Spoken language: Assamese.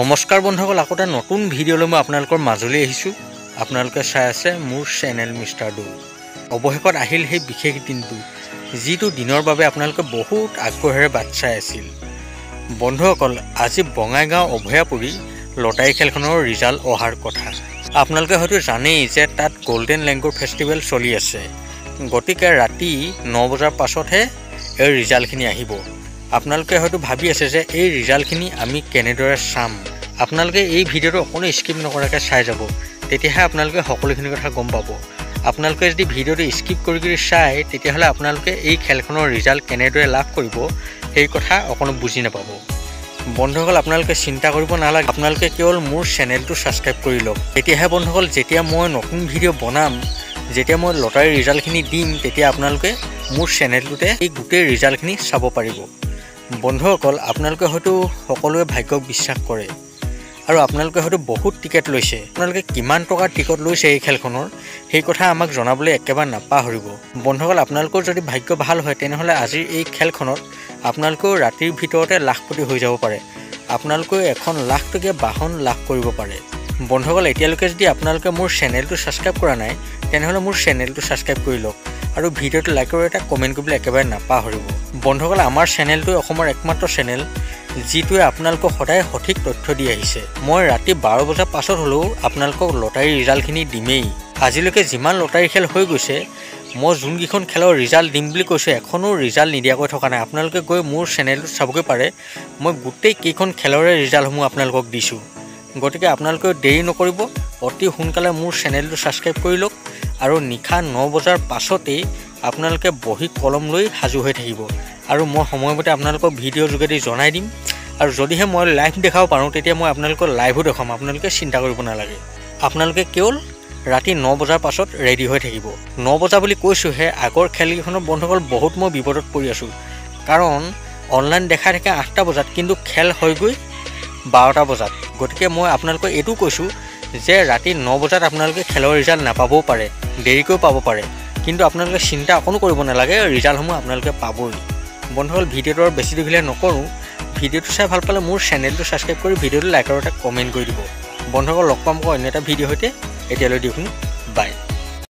নমস্কাৰ বন্ধুসকল, আকৌ এটা নতুন ভিডিঅ'লৈ মই আপোনালোকৰ মাজলৈ আহিছোঁ। আপোনালোকে চাই আছে মোৰ চেনেল মিষ্টাৰ ডু। অৱশেষত আহিল সেই বিশেষ দিনটো, যিটো দিনৰ বাবে আপোনালোকে বহুত আগ্ৰহেৰে বাট চাই আছিল। বন্ধুসকল, আজি বঙাইগাঁও অভয়াপুৰী লটাৰী খেলখনৰ ৰিজাল্ট অহাৰ কথা। আপোনালোকে হয়তো জানেই যে তাত গল্ডেন লেংগুৰ ফেষ্টিভেল চলি আছে, গতিকে ৰাতি 9 বজাৰ পাছতহে এই ৰিজাল্টখিনি আহিব। আপোনালোকে হয়তো ভাবি আছে যে এই ৰিজাল্টখিনি আমি কেনেদৰে চাম। আপোনালোকে এই ভিডিঅ'টো অকণো স্কিপ নকৰাকৈ চাই যাব, তেতিয়াহে আপোনালোকে সকলোখিনি কথা গম পাব। আপোনালোকে যদি ভিডিঅ'টো স্কিপ কৰি চায়, তেতিয়াহ'লে আপোনালোকে এই খেলখনৰ ৰিজাল্ট কেনেদৰে লাভ কৰিব সেই কথা অকণো বুজি নাপাব। বন্ধুসকল, আপোনালোকে চিন্তা কৰিব নালাগে, আপোনালোকে কেৱল মোৰ চেনেলটো ছাবস্ক্ৰাইব কৰি লওক। তেতিয়াহে বন্ধুসকল, যেতিয়া মই নতুন ভিডিঅ' বনাম, যেতিয়া মই লটাৰীৰ ৰিজাল্টখিনি দিম, তেতিয়া আপোনালোকে মোৰ চেনেলটোতে এই গোটেই ৰিজাল্টখিনি চাব পাৰিব। বন্ধুসকল, আপোনালোকে হয়তো সকলোৱে ভাগ্যক বিশ্বাস কৰে আৰু আপোনালোকে হয়তো বহুত টিকেট লৈছে। আপোনালোকে কিমান টকাৰ টিকট লৈছে এই খেলখনৰ, সেই কথা আমাক জনাবলৈ একেবাৰে নাপাহৰিব। বন্ধুসকল, আপোনালোকৰ যদি ভাগ্য ভাল হয়, তেনেহ'লে আজিৰ এই খেলখনত আপোনালোকেও ৰাতিৰ ভিতৰতে লাখপতি হৈ যাব পাৰে। আপোনালোকেও এখন লাখ টকীয়া বাহন লাভ কৰিব পাৰে। বন্ধুসকল, এতিয়ালৈকে যদি আপোনালোকে মোৰ চেনেলটো ছাবস্ক্ৰাইব কৰা নাই, তেনেহ'লে মোৰ চেনেলটো ছাবস্ক্ৰাইব কৰি লওক আৰু ভিডিঅ'টো লাইক আৰু এটা কমেণ্ট কৰিবলৈ একেবাৰে নাপাহৰিব। বন্ধুসকল, আমাৰ চেনেলটো অসমৰ একমাত্ৰ চেনেল যিটোৱে আপোনালোকক সদায় সঠিক তথ্য দি আহিছে। মই ৰাতি 12 বজাৰ পাছত হ'লেও আপোনালোকক লটাৰীৰ ৰিজাল্টখিনি দিমেই। আজিলৈকে যিমান লটাৰী খেল হৈ গৈছে, মই যোনকেইখন খেলৰ ৰিজাল্ট দিম বুলি কৈছোঁ, এখনো ৰিজাল্ট নিদিয়াকৈ থকা নাই। আপোনালোকে গৈ মোৰ চেনেলটোত চাবগৈ পাৰে, মই গোটেই কেইখন খেলৰে ৰিজাল্টসমূহ আপোনালোকক দিছোঁ। গতিকে আপোনালোকে দেৰি নকৰিব, অতি সোনকালে মোৰ চেনেলটো ছাবস্ক্ৰাইব কৰি লওক আৰু নিশা 9 বজাৰ পাছতেই আপোনালোকে বহী কলম লৈ সাজু হৈ থাকিব আৰু মই সময়মতে আপোনালোকক ভিডিঅ'ৰ যোগেদি জনাই দিম। আৰু যদিহে মই লাইভ দেখাব পাৰোঁ, তেতিয়া মই আপোনালোকক লাইভো দেখাম। আপোনালোকে চিন্তা কৰিব নালাগে, আপোনালোকে কেৱল ৰাতি 9 বজাৰ পাছত ৰেডি হৈ থাকিব। 9 বজা বুলি কৈছোঁহে, আগৰ খেলকেইখনৰ বন্ধুসকল বহুত মই বিপদত পৰি আছোঁ, কাৰণ অনলাইন দেখাই থাকে 8টা বজাত, কিন্তু খেল হৈ গৈ 12টা বজাত। গতিকে মই আপোনালোকক এইটো কৈছোঁ যে ৰাতি 9 বজাত আপোনালোকে খেলৰ ৰিজাল্ট নাপাবও পাৰে, দেৰিকৈ পাব পাৰে, কিন্তু আপোনালোকে চিন্তা অকণো কৰিব নালাগে, ৰিজাল্টসমূহ আপোনালোকে পাবই। বন্ধুসকল, ভিডিঅ'টো আৰু বেছি দীঘলীয়া নকৰোঁ। ভিডিঅ'টো চাই ভাল পালে মোৰ চেনেলটো ছাবস্ক্ৰাইব কৰি ভিডিঅ'টো লাইক আৰু এটা কমেণ্ট কৰি দিব। বন্ধুসকল, লগ পাম অন্য এটা ভিডিঅ'ৰ সৈতে। এতিয়ালৈ দিয়ক, বাই।